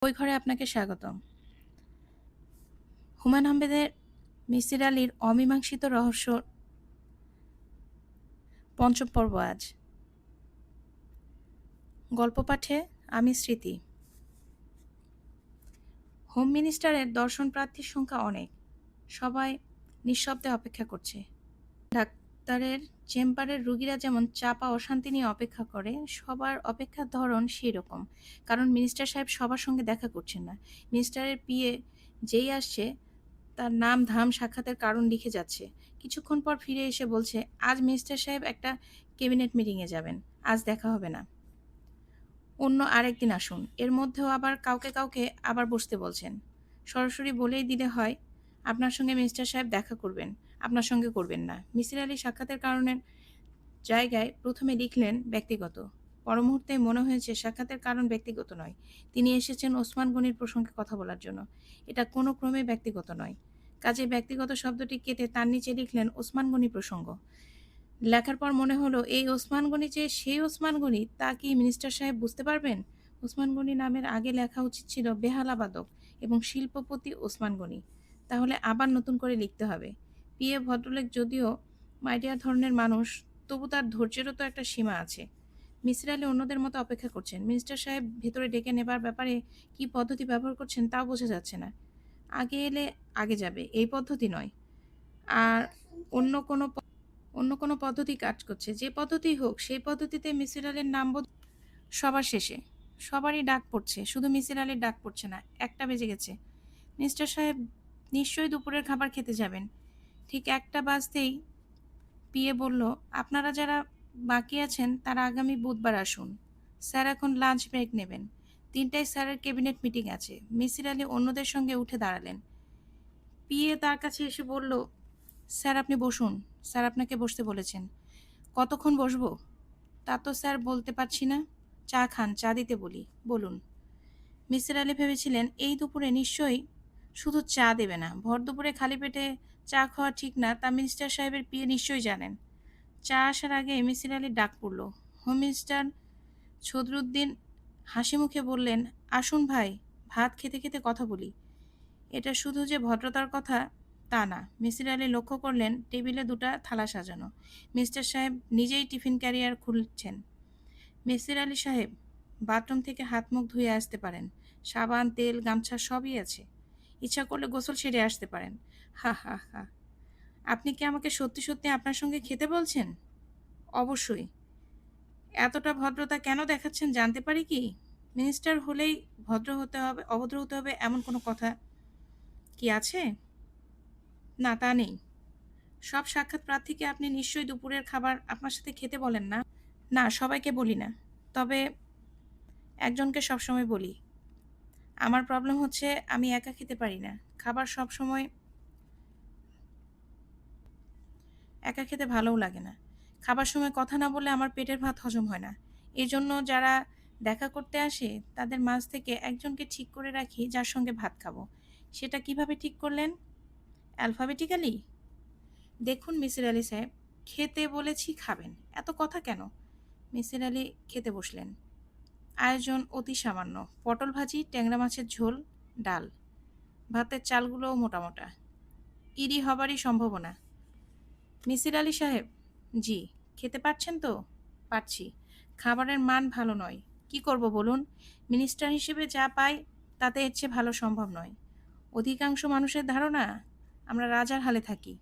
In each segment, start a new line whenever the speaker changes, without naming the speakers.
বই ঘরে আপনাকে স্বাগতম। হুমায়ূন আহমেদের মিসির আলীর অমীমাংসিত রহস্য পঞ্চম পর্ব আজ। গল্প পাঠে আমি স্মৃতি। হোম মিনিস্টারের দর্শন প্রার্থীর সংখ্যা অনেক। সবাই নিঃশব্দে অপেক্ষা করছে। ডাক্তারের চেম্বারের রোগীরা যেমন চাপা অশান্তি নিয়ে অপেক্ষা করে, সবার অপেক্ষার ধরন সেই রকম। কারণ মিনিস্টার সাহেব সবার সঙ্গে দেখা করছেন না। মিনিস্টারের পিএ যেই আসছে তার নাম ধাম সাক্ষাতের কারণ লিখে যাচ্ছে। কিছুক্ষণ পর ফিরে এসে বলছে, আজ মিনিস্টার সাহেব একটা ক্যাবিনেট মিটিংয়ে যাবেন, আজ দেখা হবে না, অন্য আরেকদিন আসুন। এর মধ্যেও আবার কাউকে কাউকে আবার বসতে বলছেন। সরাসরি বলেই দিলে হয়, আপনার সঙ্গে মিনিস্টার সাহেব দেখা করবেন, আপনার সঙ্গে করবেন না। মিসির আলি সাক্ষাতের কারণের জায়গায় প্রথমে লিখলেন ব্যক্তিগত। পর মুহূর্তে মনে হয়েছে সাক্ষাতের কারণ ব্যক্তিগত নয়, তিনি এসেছেন ওসমান গনির প্রসঙ্গে কথা বলার জন্য। এটা কোনো ক্রমে ব্যক্তিগত নয়। কাজে ব্যক্তিগত শব্দটি কেটে তার নিচে লিখলেন ওসমান গনি প্রসঙ্গ। লেখার পর মনে হলো, এই ওসমান গনি যে সেই ওসমান গনি তা কি মিনিস্টার সাহেব বুঝতে পারবেন? ওসমান গনি নামের আগে লেখা উচিত ছিল বেহালাবাদক এবং শিল্পপতি ওসমান গনি। তাহলে আবার নতুন করে লিখতে হবে। পিএ ভদ্রলোক যদিও মাইডিয়ার ধরনের মানুষ, তবু তার ধৈর্যেরও তো একটা সীমা আছে। মিসির আলি অন্যদের মতো অপেক্ষা করছেন। মিনিস্টার সাহেব ভেতরে ডেকে নেবার ব্যাপারে কি পদ্ধতি ব্যবহার করছেন তাও বোঝা যাচ্ছে না। আগে এলে আগে যাবে, এই পদ্ধতি নয়। আর অন্য কোনো অন্য কোনো পদ্ধতি কাজ করছে। যে পদ্ধতিই হোক, সেই পদ্ধতিতে মিসির আলির নাম সবার শেষে। সবারই ডাক পড়ছে, শুধু মিসির আলির ডাক পড়ছে না। ১টা বেজে গেছে। মিনিস্টার সাহেব নিশ্চয়ই দুপুরের খাবার খেতে যাবেন। ঠিক ১টা বাজতেই পিএ বলল, আপনারা যারা বাকি আছেন তারা আগামী বুধবার আসুন। স্যার এখন লাঞ্চ ব্রেক নেবেন। ৩টায় স্যারের ক্যাবিনেট মিটিং আছে। মিসির আলি অন্যদের সঙ্গে উঠে দাঁড়ালেন। পিএ তার কাছে এসে বলল, স্যার আপনি বসুন, স্যার আপনাকে বসতে বলেছেন। কতক্ষণ বসবো তা তো স্যার বলতে পারছি না। চা খান, চা দিতে বলি, বলুন। মিসির আলি ভেবেছিলেন এই দুপুরে নিশ্চয়ই শুধু চা দেবে না। ভর দুপুরে খালি পেটে চা খাওয়া ঠিক না, তা মিনিস্টার সাহেবের পিএ নিশ্চয়ই জানেন। চা আসার আগে মিসির আলির ডাক পড়ল। হোম মিনিস্টার ছদরুদ্দিন হাসি মুখে বললেন, আসুন ভাই, ভাত খেতে খেতে কথা বলি। এটা শুধু যে ভদ্রতার কথা তা না। মিসির আলি লক্ষ্য করলেন টেবিলে ২টা থালা সাজানো। মিস্টার সাহেব নিজেই টিফিন ক্যারিয়ার খুলছেন। মিসির আলি সাহেব, বাথরুম থেকে হাত মুখ ধুয়ে আসতে পারেন। সাবান, তেল, গামছা সবই আছে। ইচ্ছা করলে গোসল সেরে আসতে পারেন। হা হা হা। আপনি কি আমাকে সত্যি সত্যি আপনার সঙ্গে খেতে বলছেন? অবশ্যই। এতটা ভদ্রতা কেন দেখাচ্ছেন জানতে পারি কি? মিনিস্টার হলেই ভদ্র হতে হবে, অভদ্র হতে হবে এমন কোনো কথা কি আছে? না, তা নেই। সব সাক্ষাৎ প্রার্থীকে আপনি নিশ্চয়ই দুপুরের খাবার আপনার সাথে খেতে বলেন না? না, সবাইকে বলি না। তবে একজনকে সবসময় বলি। আমার প্রবলেম হচ্ছে আমি একা খেতে পারি না। খাবার সবসময় একা খেতে ভালোও লাগে না। খাবার সময় কথা না বললে আমার পেটের ভাত হজম হয় না। এজন্য যারা দেখা করতে আসে তাদের মাঝ থেকে একজনকে ঠিক করে রাখি যার সঙ্গে ভাত খাবো। সেটা কিভাবে ঠিক করলেন? অ্যালফাবেটিক্যালি? দেখুন মিসির আলি সাহেব, খেতে বলেছি খাবেন। এত কথা কেন? মিসির আলি খেতে বসলেন। আয়োজন অতি সামান্য। পটল ভাজি, ট্যাংরা মাছের ঝোল, ডাল। ভাতের চালগুলোও মোটা মোটা। ইরি হবারই সম্ভাবনা। মিসির আলি সাহেব, জি। খেতে পারছেন তো? পারছি। খাবারের মান ভালো নয়। কি করব বলুন? মিনিস্টার হিসেবে যা পাই তাতে এর চেয়ে ভালো সম্ভব নয়। অধিকাংশ মানুষের ধারণা আমরা রাজার হালে থাকি।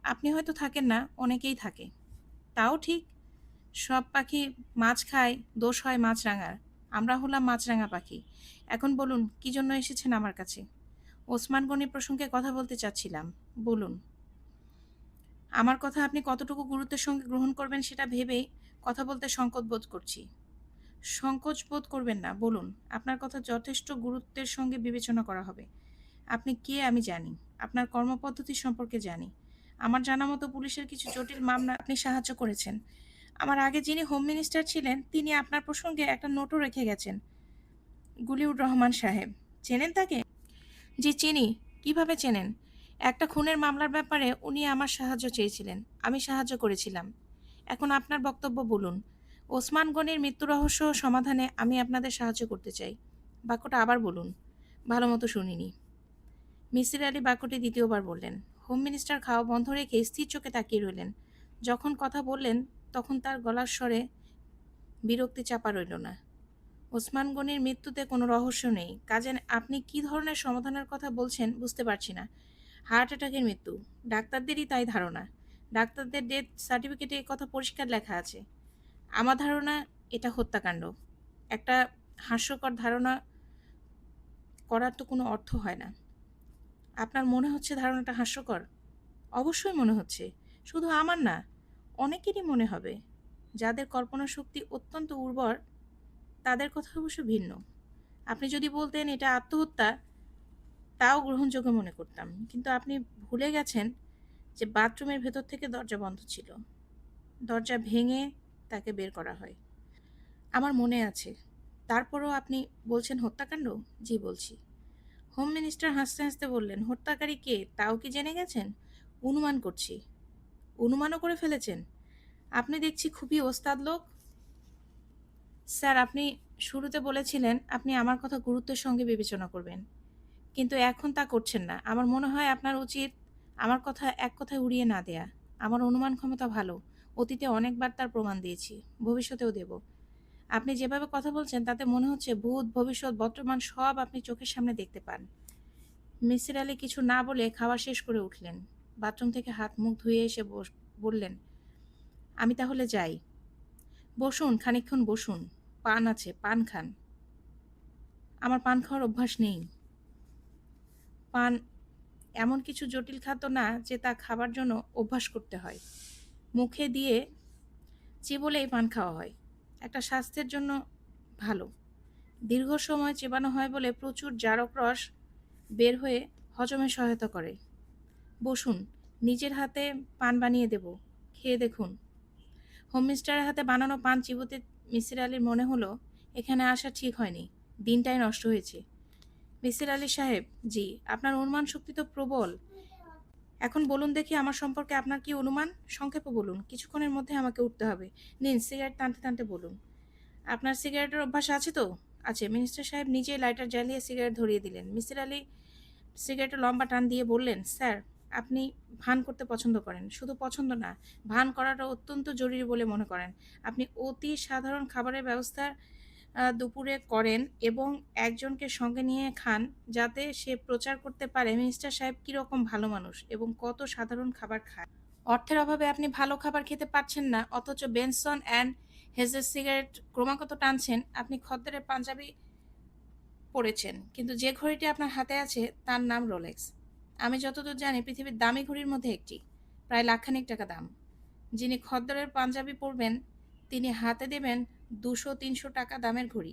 আপনি হয়তো থাকেন না, অনেকেই থাকে। তাও ঠিক। সব পাখি মাছ খায়, দোষ হয় মাছরাঙার। আমরা হলাম মাছরাঙা পাখি। এখন বলুন কি জন্য এসেছেন আমার কাছে? ওসমান গনি প্রসঙ্গে কথা বলতে চাচ্ছিলাম। বলুন। আমার কথা আপনি কতটুকু গুরুত্বের সঙ্গে গ্রহণ করবেন সেটা ভেবেই কথা বলতে সংকোচ বোধ করছি। সংকোচ বোধ করবেন না, বলুন। আপনার কথা যথেষ্ট গুরুত্বের সঙ্গে বিবেচনা করা হবে। আপনি কে আমি জানি। আপনার কর্মপদ্ধতি সম্পর্কে জানি। আমার জানা মতো পুলিশের কিছু জটিল মামলা আপনি সাহায্য করেছেন। আমার আগে যিনি হোম মিনিস্টার ছিলেন তিনি আপনার প্রসঙ্গে একটা নোটও রেখে গেছেন। গুলিউর রহমান সাহেব। চেনেন তাকে? জি চিনি। কিভাবে চেনেন? একটা খুনের মামলার ব্যাপারে উনি আমার সাহায্য চেয়েছিলেন। আমি সাহায্য করেছিলাম। এখন আপনার বক্তব্য বলুন। ওসমান গনির মৃত্যু রহস্য সমাধানে আমি আপনাদের সাহায্য করতে চাই। বাক্যটা আবার বলুন। ভালো মতো শুনিনি। মিসির আলি বাক্যটি দ্বিতীয়বার বললেন। হোম মিনিস্টার খাওয়া বন্ধ রেখে স্থির চোখে তাকিয়ে রইলেন। যখন কথা বললেন তখন তার গলার স্বরে বিরক্তি চাপা রইল না। ওসমান গনির মৃত্যুতে কোনো রহস্য নেই, কাজে আপনি কি ধরনের সমাধানের কথা বলছেন বুঝতে পারছি না। হার্ট অ্যাটাকের মৃত্যু, ডাক্তারদেরই তাই ধারণা। ডাক্তারদের ডেথ সার্টিফিকেটে এ কথা পরিষ্কার লেখা আছে। আমার ধারণা এটা হত্যাকাণ্ড। একটা হাস্যকর ধারণা করার তো কোনো অর্থ হয় না। আপনার মনে হচ্ছে ধারণাটা হাস্যকর? অবশ্যই মনে হচ্ছে। শুধু আমার না, অনেকেরই মনে হবে। যাদের কল্পনা শক্তি অত্যন্ত উর্বর তাদের কথা অবশ্য ভিন্ন। আপনি যদি বলতেন এটা আত্মহত্যা, তাও গ্রহণযোগ্য মনে করতাম। কিন্তু আপনি ভুলে গেছেন যে বাথরুমের ভেতর থেকে দরজা বন্ধ ছিল। দরজা ভেঙে তাকে বের করা হয়। আমার মনে আছে। তারপরও আপনি বলছেন হত্যাকাণ্ড? জি বলছি। হোম মিনিস্টার হাসতে হাসতে বললেন, হত্যাকারী কে তাও কি জেনে গেছেন? অনুমান করছি। অনুমানও করে ফেলেছেন? আপনি দেখছি খুবই ওস্তাদ লোক। স্যার, আপনি শুরুতে বলেছিলেন আপনি আমার কথা গুরুত্বের সঙ্গে বিবেচনা করবেন, কিন্তু এখন তা করছেন না। আমার মনে হয় আপনার উচিত আমার কথা এক কথায় উড়িয়ে না দেয়া। আমার অনুমান ক্ষমতা ভালো, অতীতে অনেকবার তার প্রমাণ দিয়েছি, ভবিষ্যতেও দেব। আপনি যেভাবে কথা বলছেন তাতে মনে হচ্ছে ভূত, ভবিষ্যৎ, বর্তমান সব আপনি চোখের সামনে দেখতে পান। মিসির আলি কিছু না বলে খাওয়া শেষ করে উঠলেন। বাথরুম থেকে হাত মুখ ধুয়ে এসে বললেন, আমি তাহলে যাই। বসুন, খানিকক্ষণ বসুন। পান আছে, পান খান। আমার পান খাওয়ার অভ্যাস নেই। পান এমন কিছু জটিল খাদ্য না যে তা খাবার জন্য অভ্যাস করতে হয়। মুখে দিয়ে চিবোলেই পান খাওয়া হয়। একটা স্বাস্থ্যের জন্য ভালো। দীর্ঘ সময় চেবানো হয় বলে প্রচুর জারক রস বের হয়ে হজমে সহায়তা করে। বসুন, নিজের হাতে পান বানিয়ে দেব, খেয়ে দেখুন। হোম মিনিস্টারের হাতে বানানো পান চিবোতে মিসির আলির মনে হলো এখানে আসা ঠিক হয়নি, দিনটাই নষ্ট হয়েছে। মিসির আলি সাহেব, জি, আপনার অনুমান শক্তি তো প্রবল। এখন বলুন দেখি আমার সম্পর্কে আপনার কি অনুমান? সংক্ষেপে বলুন, কিছুক্ষণের মধ্যে আমাকে উঠতে হবে। নিন, সিগারেট টানতে টানতে বলুন। আপনার সিগারেটের অভ্যাস আছে তো? আছে। মিনিস্টার সাহেব নিজেই লাইটার জ্বালিয়ে সিগারেট ধরিয়ে দিলেন। মিসির আলি সিগারেটে লম্বা টান দিয়ে বললেন, স্যার, আপনি ভান করতে পছন্দ করেন। শুধু পছন্দ না, ভান করাটা অত্যন্ত জরুরি বলে মনে করেন। আপনি অতি সাধারণ খাবারের ব্যবস্থা দুপুরে করেন এবং একজনকে সঙ্গে নিয়ে খান, যাতে সে প্রচার করতে পারে মিনিস্টার সাহেব কীরকম ভালো মানুষ এবং কত সাধারণ খাবার খায়। অর্থের অভাবে আপনি ভালো খাবার খেতে পারছেন না, অথচ বেনসন অ্যান্ড হেজের সিগারেট ক্রমাগত টানছেন। আপনি খদ্দেরের পাঞ্জাবি পড়েছেন, কিন্তু যে ঘড়িটি আপনার হাতে আছে তার নাম রোলেক্স। আমি যতদূর জানি পৃথিবীর দামি ঘড়ির মধ্যে একটি, প্রায় লাখখানিক টাকা দাম। যিনি খদ্দরের পাঞ্জাবি পরবেন তিনি হাতে দেবেন 200-300 টাকা দামের ঘড়ি।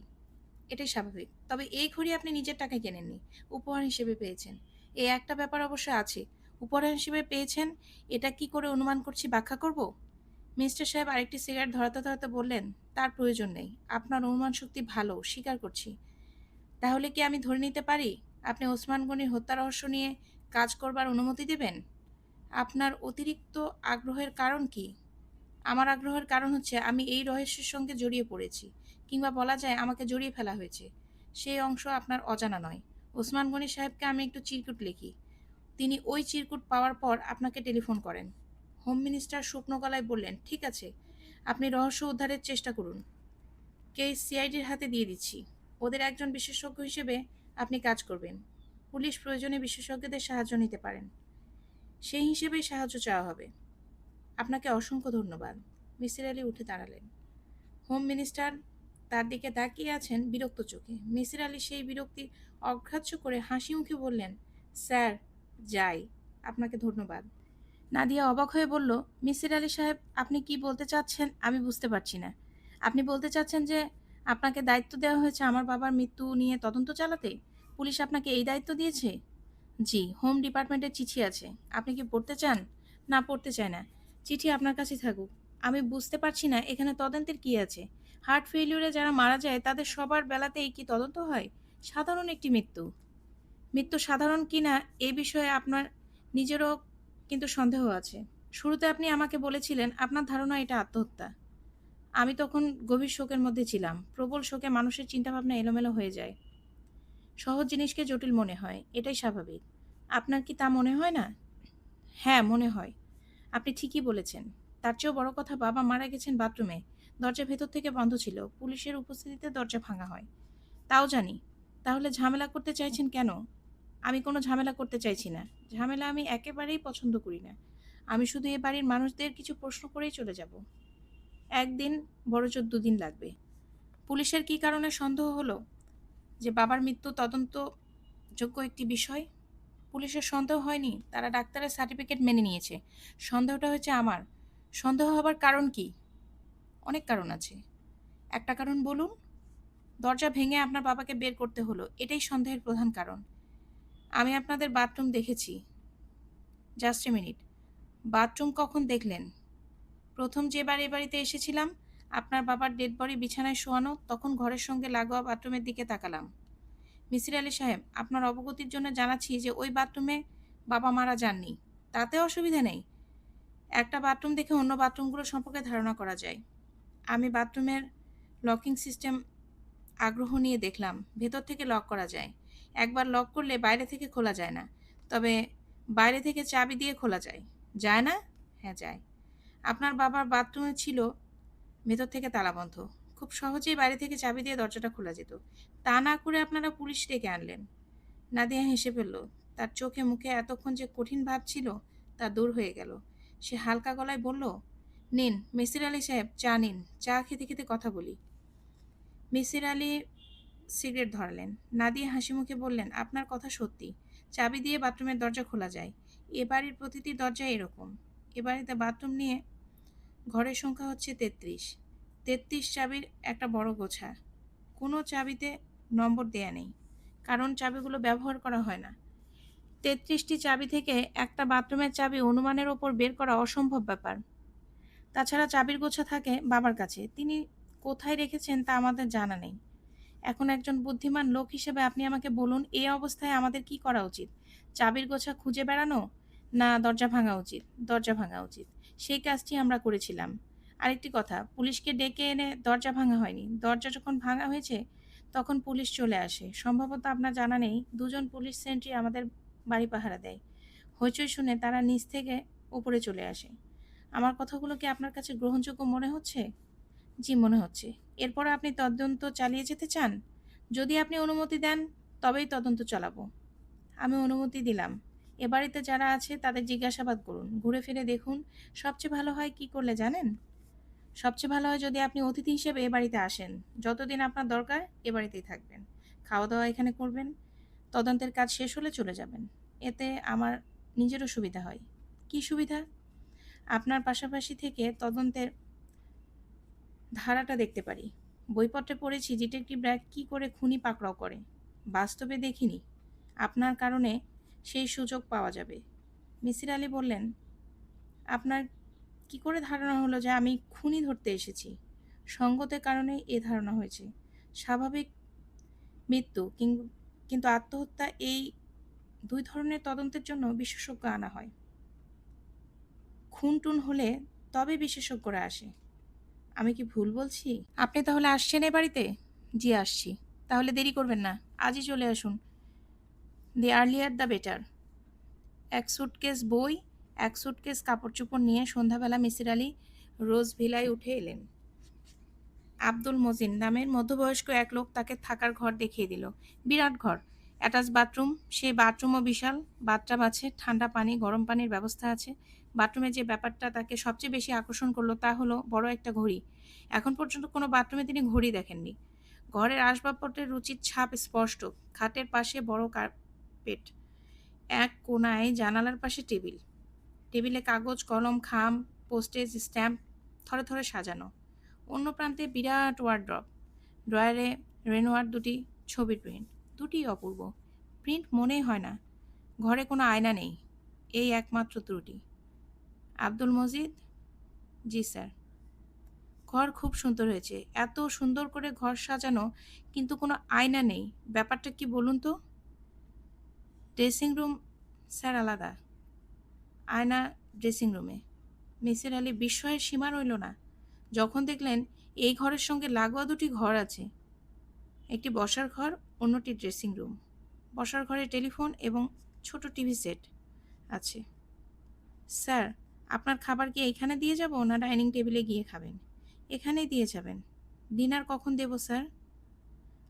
এটাই স্বাভাবিক। তবে এই ঘড়ি আপনি নিজের টাকায় কেনেননি, উপহার হিসেবে পেয়েছেন। এই একটা ব্যাপার অবশ্য আছে, উপহার হিসেবে পেয়েছেন, এটা কি করে অনুমান করছি ব্যাখ্যা করব? মিস্টার সাহেব আরেকটি সিগারেট ধরাতে ধরাতে বললেন, তার প্রয়োজন নেই। আপনার অনুমান শক্তি ভালো, স্বীকার করছি। তাহলে কি আমি ধরে নিতে পারি আপনি ওসমান গনির হত্যা রহস্য নিয়ে কাজ করবার অনুমতি দেবেন? আপনার অতিরিক্ত আগ্রহের কারণ কি? আমার আগ্রহের কারণ হচ্ছে আমি এই রহস্যের সঙ্গে জড়িয়ে পড়েছি, কিংবা বলা যায় আমাকে জড়িয়ে ফেলা হয়েছে। সেই অংশ আপনার অজানা নয়। ওসমান গনি সাহেবকে আমি একটু চিরকুট লিখি। তিনি ওই চিরকুট পাওয়ার পর আপনাকে টেলিফোন করেন। হোম মিনিস্টার শুকনো গলায় বললেন, ঠিক আছে, আপনি রহস্য উদ্ধারের চেষ্টা করুন। কেস সিআইডির হাতে দিয়ে দিচ্ছি। ওদের একজন বিশেষজ্ঞ হিসেবে আপনি কাজ করবেন। পুলিশ প্রয়োজনে বিশেষজ্ঞদের সাহায্য নিতে পারেন। সেই হিসেবেই সাহায্য চাওয়া হবে। আপনাকে অসংখ্য ধন্যবাদ। মিসির আলি উঠে দাঁড়ালেন। হোম মিনিস্টার তার দিকে তাকিয়ে আছেন বিরক্ত চোখে। মিসির আলি সেই বিরক্তি অগ্রাহ্য করে হাসি মুখে বললেন, স্যার, যাই। আপনাকে ধন্যবাদ। নাদিয়া অবাক হয়ে বলল, মিসির আলি সাহেব, আপনি কি বলতে চাচ্ছেন আমি বুঝতে পারছি না। আপনি বলতে চাচ্ছেন যে আপনাকে দায়িত্ব দেওয়া হয়েছে আমার বাবার মৃত্যু নিয়ে তদন্ত চালাতে? পুলিশ আপনাকে এই দায়িত্ব দিয়েছে? জি, হোম ডিপার্টমেন্টের চিঠি আছে। আপনি কি পড়তে চান? না, পড়তে চাই না। চিঠি আপনার কাছে থাকুক। আমি বুঝতে পারছি না এখানে তদন্তের কি আছে। হার্ট ফেইলিউরে যারা মারা যায় তাদের সবার বেলাতেই কি তদন্ত হয়? সাধারণ একটি মৃত্যু। মৃত্যু সাধারণ কিনা এ বিষয়ে আপনার নিজেরও কিন্তু সন্দেহ আছে। শুরুতে আপনি আমাকে বলেছিলেন আপনার ধারণা এটা আত্মহত্যা। আমি তখন গভীর শোকের মধ্যে ছিলাম। প্রবল শোকে মানুষের চিন্তাভাবনা এলোমেলো হয়ে যায়। সহজ জিনিসকে জটিল মনে হয়, এটাই স্বাভাবিক। আপনার কি তা মনে হয় না? হ্যাঁ, মনে হয়। আপনি ঠিকই বলেছেন। তার চেয়েও বড় কথা, বাবা মারা গেছেন বাথরুমে। দরজা ভেতর থেকে বন্ধ ছিল। পুলিশের উপস্থিতিতে দরজা ভাঙা হয়। তাও জানি। তাহলে ঝামেলা করতে চাইছেন কেন? আমি কোনো ঝামেলা করতে চাইছি না। ঝামেলা আমি একেবারেই পছন্দ করি না। আমি শুধু এ বাড়ির মানুষদের কিছু প্রশ্ন করেই চলে যাব। ১ দিন, বড়জোর ২ দিন লাগবে। পুলিশের কী কারণে সন্দেহ হলো যে বাবার মৃত্যু তদন্তযোগ্য একটি বিষয়? পুলিশের সন্দেহ হয়নি, তারা ডাক্তারের সার্টিফিকেট মেনে নিয়েছে। সন্দেহটা হয়েছে আমার। সন্দেহ হবার কারণ কি? অনেক কারণ আছে। একটা কারণ বলুন। দরজা ভেঙে আপনার বাবাকে বের করতে হলো, এটাই সন্দেহের প্রধান কারণ। আমি আপনাদের বাথরুম দেখেছি। Just a minute. বাথরুম কখন দেখলেন? প্রথম যেবার এ বাড়িতে এসেছিলাম, আপনার বাবার ডেড বডি বিছানায় শোয়ানো, তখন ঘরের সঙ্গে লাগোয়া বাথরুমের দিকে তাকালাম। মিসির আলি সাহেব, আপনার অবগতির জন্য জানাচ্ছি যে ওই বাথরুমে বাবা মারা যাননি। তাতে অসুবিধা নেই। একটা বাথরুম দেখে অন্য বাথরুমগুলো সম্পর্কে ধারণা করা যায়। আমি বাথরুমের লকিং সিস্টেম আগ্রহ নিয়ে দেখলাম। ভেতর থেকে লক করা যায়। একবার লক করলে বাইরে থেকে খোলা যায় না। তবে বাইরে থেকে চাবি দিয়ে খোলা যায়। যায় না? হ্যাঁ, যায়। আপনার বাবার বাথরুমে ছিল ভেতর থেকে তালাবন্ধ। খুব সহজেই বাইরে থেকে চাবি দিয়ে দরজাটা খোলা যেত। তা না করে আপনারা পুলিশ ডেকে আনলেন। নাদিয়া হেসে ফেলল। তার চোখে মুখে এতক্ষণ যে কঠিন ভাব ছিল তা দূর হয়ে গেল। সে হালকা গলায় বলল, নিন মিসির আলি সাহেব, চা নিন। চা খেতে খেতে কথা বলি। মিসির আলি সিগারেট ধরালেন। নাদিয়া হাসিমুখে বললেন, আপনার কথা সত্যি। চাবি দিয়ে বাথরুমের দরজা খোলা যায়। এ বাড়ির প্রতিটি দরজা এরকম। এ বাড়িতে বাথরুম নিয়ে ঘরের সংখ্যা হচ্ছে ৩৩। ৩৩ চাবির একটা বড় গোছা। কোনো চাবিতে নম্বর দেয়া নেই, কারণ চাবিগুলো ব্যবহার করা হয় না। ৩৩টি চাবি থেকে একটা বাথরুমের চাবি অনুমানের ওপর বের করা অসম্ভব ব্যাপার। তাছাড়া চাবির গোছা থাকে বাবার কাছে। তিনি কোথায় রেখেছেন তা আমাদের জানা নেই। এখন একজন বুদ্ধিমান লোক হিসেবে আপনি আমাকে বলুন, এই অবস্থায় আমাদের কি করা উচিত? চাবির গোছা খুঁজে বেড়ানো, না দরজা ভাঙা উচিত? দরজা ভাঙা উচিত। সেই কাজটি আমরা করেছিলাম। আরেকটি কথা, পুলিশকে ডেকে এনে দরজা ভাঙা হয়নি। দরজা যখন ভাঙা হয়েছে তখন পুলিশ চলে আসে। সম্ভবত আপনার জানা নেই, ২ জন পুলিশ সেন্ট্রি আমাদের বাড়ি পাহারা দেয়। হইচই শুনে তারা নিচ থেকে উপরে চলে আসে। আমার কথাগুলো কি আপনার কাছে গ্রহণযোগ্য মনে হচ্ছে? জি, মনে হচ্ছে। এরপরে আপনি তদন্ত চালিয়ে যেতে চান? যদি আপনি অনুমতি দেন, তবেই তদন্ত চালাবো। আমি অনুমতি দিলাম। এ বাড়িতে যারা আছে তাদের জিজ্ঞাসাবাদ করুন। ঘুরে ফিরে দেখুন। সবচেয়ে ভালো হয় কি করলে জানেন? সবচেয়ে ভালো হয় যদি আপনি অতিথি হিসেবে এ বাড়িতে আসেন। যতদিন আপনার দরকার এ বাড়িতেই থাকবেন। খাওয়া-দাওয়া এখানে করবেন। তদন্তের কাজ শেষ হলে চলে যাবেন। এতে আমার নিজেরও সুবিধা হয়। কী সুবিধা? আপনার পাশাপাশি থেকে তদন্তের ধারাটা দেখতে পারি। বইপত্রে পড়েছি ডিটেকটিভরা কী করে খুনি পাকড়াও করে। বাস্তবে দেখিনি। আপনার কারণে সেই সুযোগ পাওয়া যাবে। মিসির আলি বললেন, আপনার কি করে ধারণা হলো যে আমি খুনি ধরতে এসেছি? সঙ্গতের কারণেই এ ধারণা হয়েছে। স্বাভাবিক মৃত্যু কিন্তু আত্মহত্যা, এই ২ ধরনের তদন্তের জন্য বিশেষজ্ঞ আনা হয়। খুন-টুন হলে তবে বিশেষজ্ঞরা আসে। আমি কি ভুল বলছি? আপনি তাহলে আসছেন এ বাড়িতে? জি, আসছি। তাহলে দেরি করবেন না। আজই চলে আসুন। দি আর্লিয়ার দ্য বেটার। ১ সুটকেস বই, ১ সুটকেস কাপড়-চোপড় নিয়ে সন্ধ্যাবেলা মিসির আলি রোজ ভিলায় উঠে এলেন। আব্দুল মজিদ নামের মধ্যবয়স্ক এক লোক তাকে থাকার ঘর দেখিয়ে দিল। বিরাট ঘর, অ্যাটাচ বাথরুম। সেই বাথরুমও বিশাল। বাথটাব আছে, ঠান্ডা পানি, গরম পানির ব্যবস্থা আছে। বাথরুমে যে ব্যাপারটা তাকে সবচেয়ে বেশি আকর্ষণ করলো তা হলো বড় একটা ঘড়ি। এখন পর্যন্ত কোনো বাথরুমে তিনি ঘড়ি দেখেননি। ঘরের আসবাবপত্রের রুচির ছাপ স্পষ্ট। খাটের পাশে বড় কার্পেট। এক কোণায় জানালার পাশে টেবিল। টেবিলে কাগজ, কলম, খাম, পোস্টেজ স্ট্যাম্প থরে থরে সাজানো। অন্য প্রান্তে বিরাট ওয়ার্ড্রব। ড্রয়ারে রেনোয়ার ২টি ছবির প্রিন্ট। দুটিই অপূর্ব। প্রিন্ট মনেই হয় না। ঘরে কোনো আয়না নেই। এই একমাত্র ত্রুটি। আব্দুল মজিদ? জি স্যার। ঘর খুব সুন্দর হয়েছে। এত সুন্দর করে ঘর সাজানো, কিন্তু কোনো আয়না নেই। ব্যাপারটা কি বলুন তো? ড্রেসিং রুম স্যার আলাদা। আয়না ড্রেসিং রুমে। মিসির আলি বিস্ময়ের সীমা রইল না যখন দেখলেন এই ঘরের সঙ্গে লাগোয়া ২টি ঘর আছে। একটি বসার ঘর, অন্যটি ড্রেসিং রুম। বসার ঘরে টেলিফোন এবং ছোট টিভি সেট আছে। স্যার, আপনার খাবার কি এইখানে দিয়ে যাব না ডাইনিং টেবিলে গিয়ে খাবেন? এখানেই দিয়ে যাবেন। ডিনার কখন দেব স্যার?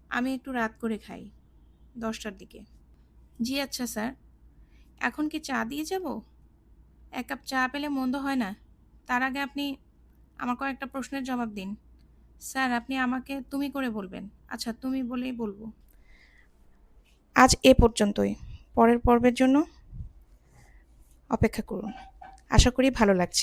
আমি একটু রাত করে খাই, 10টার দিকে। জি আচ্ছা স্যার। এখন কি চা দিয়ে যাব? এক কাপ চা পেলে মন্দ হয় না। তার আগে আপনি আমার কয়েকটা প্রশ্নের জবাব দিন। স্যার, আপনি আমাকে তুমি করে বলবেন। আচ্ছা, তুমি বলেই বলবো। আজ এ পর্যন্তই। পরের পর্বের জন্য অপেক্ষা করুন। আশা করি ভালো লাগছে।